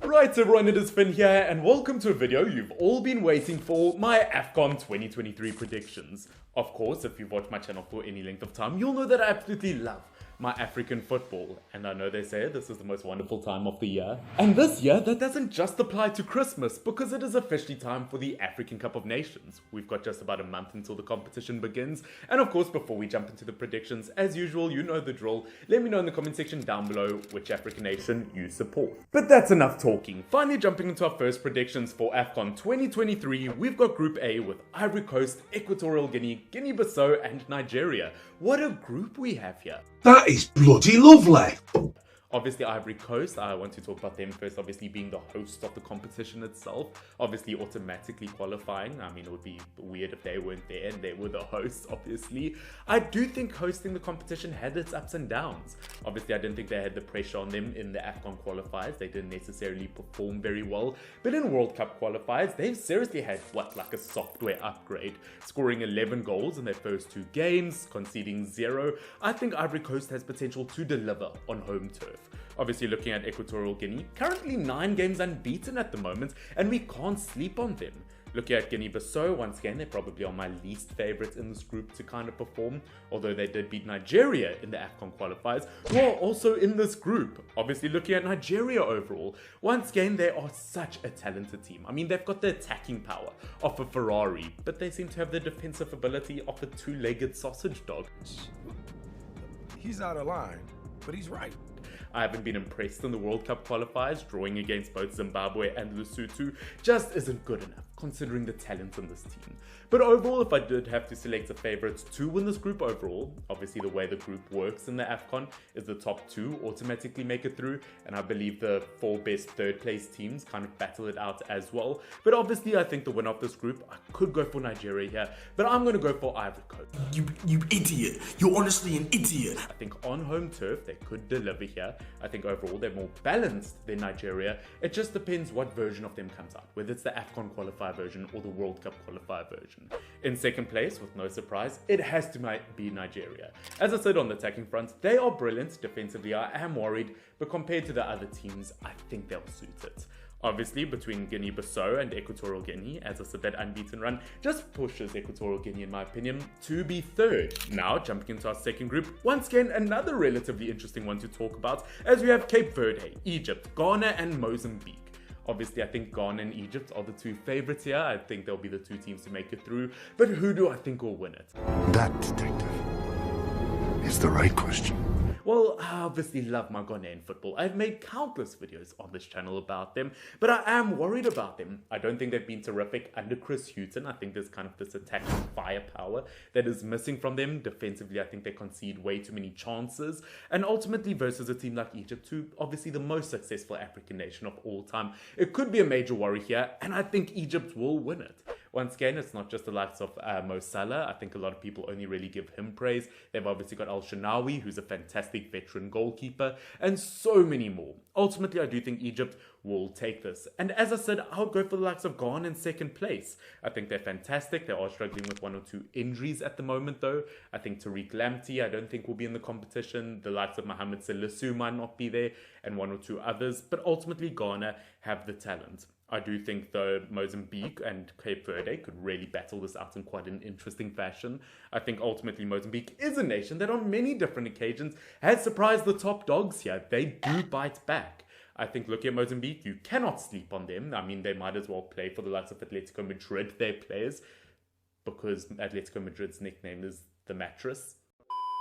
Right everyone, it is Finn here and welcome to a video you've all been waiting for, my Afcon 2023 predictions. Of course, if you've watched my channel for any length of time, you'll know that I absolutely love my African football. And I know they say this is the most wonderful time of the year. And this year, that doesn't just apply to Christmas, because it is officially time for the African Cup of Nations. We've got just about a month until the competition begins. And of course, before we jump into the predictions, as usual, you know the drill. Let me know in the comment section down below which African nation you support. But that's enough talking. Finally jumping into our first predictions for Afcon 2023, we've got Group A with Ivory Coast, Equatorial Guinea, Guinea-Bissau and Nigeria. What a group we have here. That is bloody lovely. Obviously, Ivory Coast, I want to talk about them first, obviously being the host of the competition itself, obviously automatically qualifying. I mean, it would be weird if they weren't there and they were the hosts, obviously. I do think hosting the competition had its ups and downs. Obviously, I didn't think they had the pressure on them in the Afcon qualifiers. They didn't necessarily perform very well. But in World Cup qualifiers, they've seriously had, like a software upgrade, scoring 11 goals in their first 2 games, conceding 0. I think Ivory Coast has potential to deliver on home turf. Obviously, looking at Equatorial Guinea, currently 9 games unbeaten at the moment, and we can't sleep on them. Looking at Guinea-Bissau, once again, they're probably on my least favourites in this group to kind of perform, although they did beat Nigeria in the Afcon qualifiers, who are also in this group. Obviously, looking at Nigeria overall, once again, they are such a talented team. I mean, they've got the attacking power of a Ferrari, but they seem to have the defensive ability of a 2-legged sausage dog. He's out of line, but he's right. I haven't been impressed in the World Cup qualifiers. Drawing against both Zimbabwe and Lesotho just isn't good enough, considering the talent in this team. But overall, if I did have to select a favourite to win this group overall, obviously the way the group works in the Afcon is the top 2 automatically make it through, and I believe the 4 best third place teams kind of battle it out as well. But obviously I think the winner of this group, I could go for Nigeria here, but I'm going to go for Ivory Coast. You idiot. You're honestly an idiot. I think on home turf they could deliver here. I think overall they're more balanced than Nigeria. It just depends what version of them comes out, whether it's the Afcon qualifier version or the World Cup qualifier version. In second place, with no surprise, it has to be Nigeria. As I said on the attacking front, they are brilliant. Defensively, I am worried, but compared to the other teams, I think they'll suit it. Obviously, between Guinea-Bissau and Equatorial Guinea, as I said, that unbeaten run just pushes Equatorial Guinea, in my opinion, to be third. Now, jumping into our second group, once again, another relatively interesting one to talk about, as we have Cape Verde, Egypt, Ghana and Mozambique. Obviously, I think Ghana and Egypt are the 2 favourites here. I think they'll be the 2 teams to make it through. But who do I think will win it? That, detective, is the right question. Well, I obviously love my Ghanaian football. I've made countless videos on this channel about them, but I am worried about them. I don't think they've been terrific under Chris Hughton. I think there's kind of this attacking firepower that is missing from them. Defensively, I think they concede way too many chances. And ultimately, versus a team like Egypt, who obviously the most successful African nation of all time, it could be a major worry here, and I think Egypt will win it. Once again, it's not just the likes of Mo Salah. I think a lot of people only really give him praise. They've obviously got Al-Shanawi, who's a fantastic veteran goalkeeper, and so many more. Ultimately, I do think Egypt will take this. And as I said, I'll go for the likes of Ghana in second place. I think they're fantastic. They are struggling with 1 or 2 injuries at the moment, though. I think Tariq Lamptey, I don't think will be in the competition. The likes of Mohamed Salisu might not be there, and 1 or 2 others. But ultimately, Ghana have the talent. I do think, though, Mozambique and Cape Verde could really battle this out in quite an interesting fashion. I think ultimately Mozambique is a nation that on many different occasions has surprised the top dogs here. They do bite back. I think looking at Mozambique, you cannot sleep on them. I mean, they might as well play for the likes of Atletico Madrid, their players, because Atletico Madrid's nickname is the mattress.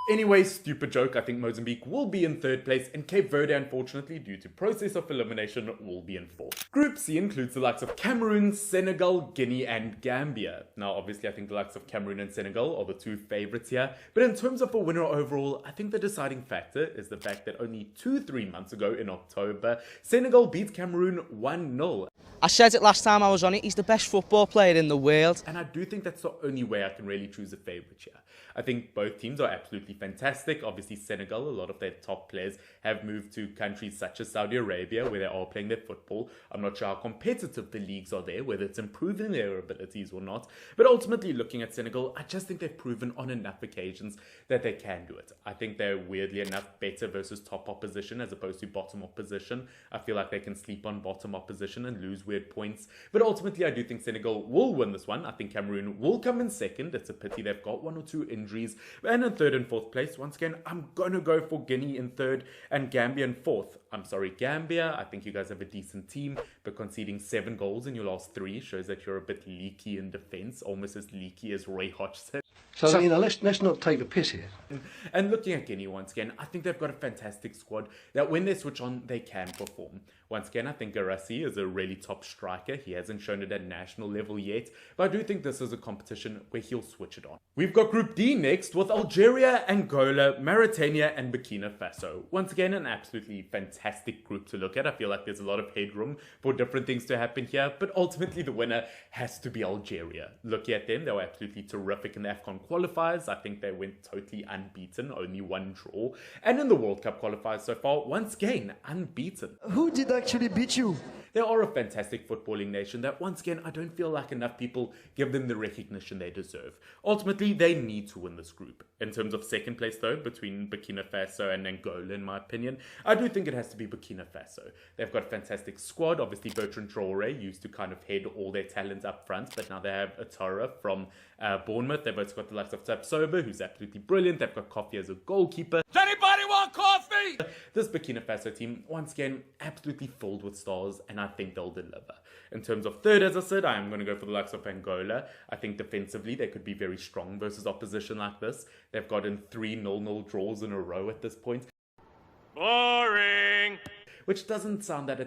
Anyway, stupid joke, I think Mozambique will be in third place, and Cape Verde, unfortunately, due to process of elimination, will be in fourth. Group C includes the likes of Cameroon, Senegal, Guinea, and Gambia. Now, obviously, I think the likes of Cameroon and Senegal are the 2 favourites here, but in terms of a winner overall, I think the deciding factor is the fact that only 2-3 months ago in October, Senegal beat Cameroon 1-0. I said it last time I was on it, he's the best football player in the world. And I do think that's the only way I can really choose a favourite here. I think both teams are absolutely fantastic. Obviously, Senegal, a lot of their top players have moved to countries such as Saudi Arabia, where they are playing their football. I'm not sure how competitive the leagues are there, whether it's improving their abilities or not. But ultimately, looking at Senegal, I just think they've proven on enough occasions that they can do it. I think they're weirdly enough better versus top opposition as opposed to bottom opposition. I feel like they can sleep on bottom opposition and lose weird points. But ultimately, I do think Senegal will win this one. I think Cameroon will come in second. It's a pity they've got one or two injuries. And in third and fourth place, once again, I'm going to go for Guinea in third and Gambia in fourth. I'm sorry, Gambia. I think you guys have a decent team, but conceding 7 goals in your last 3 shows that you're a bit leaky in defense, almost as leaky as Roy Hodgson. So, you know, let's not take the piss here. And looking at Guinea once again, I think they've got a fantastic squad that when they switch on, they can perform. Once again, I think Garassi is a really top striker. He hasn't shown it at national level yet, but I do think this is a competition where he'll switch it on. We've got Group D next with Algeria, Angola, Mauritania, and Burkina Faso. Once again, an absolutely fantastic group to look at. I feel like there's a lot of headroom for different things to happen here, but ultimately the winner has to be Algeria. Looking at them, they were absolutely terrific in the Afcon qualifiers. I think they went totally unbeaten, only 1 draw. And in the World Cup qualifiers so far, once again, unbeaten. Who did actually beat you? They are a fantastic footballing nation that, once again, I don't feel like enough people give them the recognition they deserve. Ultimately, they need to win this group. In terms of second place, though, between Burkina Faso and Angola, in my opinion, I do think it has to be Burkina Faso. They've got a fantastic squad. Obviously, Bertrand Traoré used to kind of head all their talents up front, but now they have Atara from Bournemouth. They've also got the likes of Tapsoba, who's absolutely brilliant. They've got Kofi as a goalkeeper. Does anybody want coffee? This Burkina Faso team, once again, absolutely filled with stars, and I think they'll deliver. In terms of third, as I said, I am going to go for the likes of Angola. I think defensively, they could be very strong versus opposition like this. They've gotten 3 0-0 draws in a row at this point. Boring. Which doesn't sound that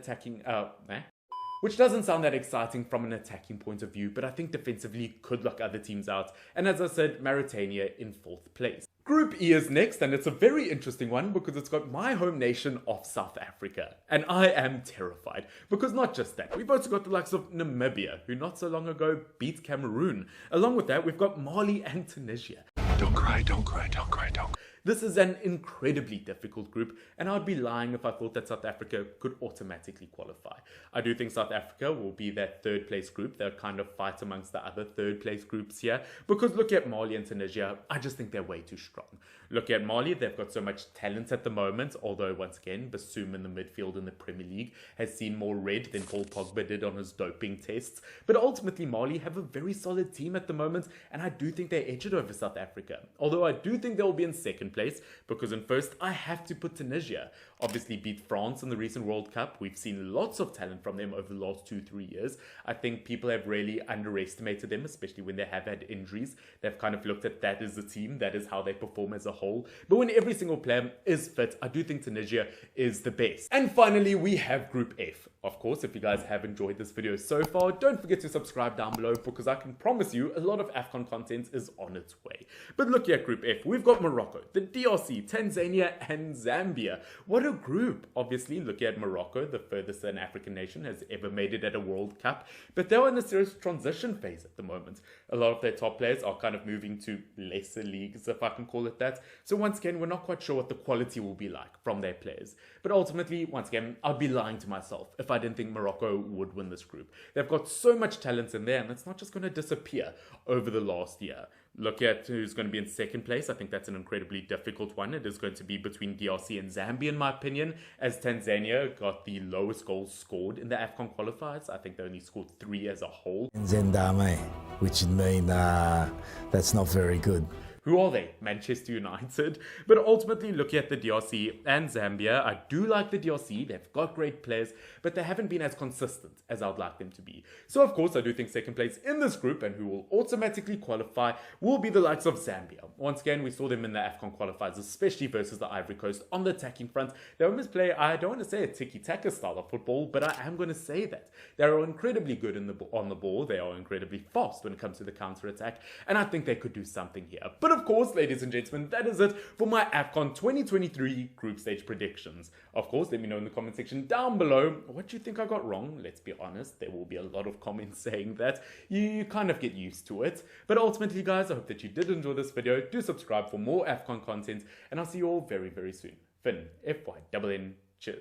Which doesn't sound that exciting from an attacking point of view, but I think defensively could lock other teams out. And as I said, Mauritania in 4th place. Group E is next, and it's a very interesting one because it's got my home nation of South Africa. And I am terrified because not just that, we've also got the likes of Namibia, who not so long ago beat Cameroon. Along with that, we've got Mali and Tunisia. Don't cry, don't cry, don't cry, don't cry. This is an incredibly difficult group, and I'd be lying if I thought that South Africa could automatically qualify. I do think South Africa will be that 3rd place group. They'll kind of fight amongst the other 3rd place groups here, because look at Mali and Tunisia, I just think they're way too strong. Look at Mali, they've got so much talent at the moment, although once again, Bassoum in the midfield in the Premier League has seen more red than Paul Pogba did on his doping tests. But ultimately, Mali have a very solid team at the moment, and I do think they edge it over South Africa. Although I do think they'll be in 2nd place, because in 1st, I have to put Tunisia. Obviously beat France in the recent World Cup. We've seen lots of talent from them over the last 2-3 years. I think people have really underestimated them, especially when they have had injuries. They've kind of looked at that as a team, that is how they perform as a whole. But when every single player is fit, I do think Tunisia is the best. And finally, we have Group F. Of course, if you guys have enjoyed this video so far, don't forget to subscribe down below because I can promise you a lot of Afcon content is on its way. But look here at Group F, we've got Morocco, the DRC, Tanzania, and Zambia. What a group. Obviously, look at Morocco, the furthest an African nation has ever made it at a World Cup, but they're in a serious transition phase at the moment. A lot of their top players are kind of moving to lesser leagues, if I can call it that. So once again, we're not quite sure what the quality will be like from their players. But ultimately, once again, I'd be lying to myself if I didn't think Morocco would win this group. They've got so much talent in there, and it's not just going to disappear over the last year. Look at who's going to be in 2nd place. I think that's an incredibly difficult one. It is going to be between DRC and Zambia, in my opinion, as Tanzania got the lowest goals scored in the Afcon qualifiers. I think they only scored 3 as a whole. Zendame, which means that's not very good. Who are they? Manchester United. But ultimately, looking at the DRC and Zambia, I do like the DRC. They've got great players, but they haven't been as consistent as I'd like them to be. So, of course, I do think 2nd place in this group and who will automatically qualify will be the likes of Zambia. Once again, we saw them in the Afcon qualifiers, especially versus the Ivory Coast on the attacking front. They almost play, I don't want to say a tiki-taka style of football, but I am going to say that. They are incredibly good on the ball. They are incredibly fast when it comes to the counter-attack, and I think they could do something here. But But of course, ladies and gentlemen, that is it for my Afcon 2023 group stage predictions. Of course, let me know in the comment section down below what you think I got wrong. Let's be honest, there will be a lot of comments saying that. You kind of get used to it. But ultimately, guys, I hope that you did enjoy this video. Do subscribe for more Afcon content, and I'll see you all very, very soon. Finn, FYNN, cheers.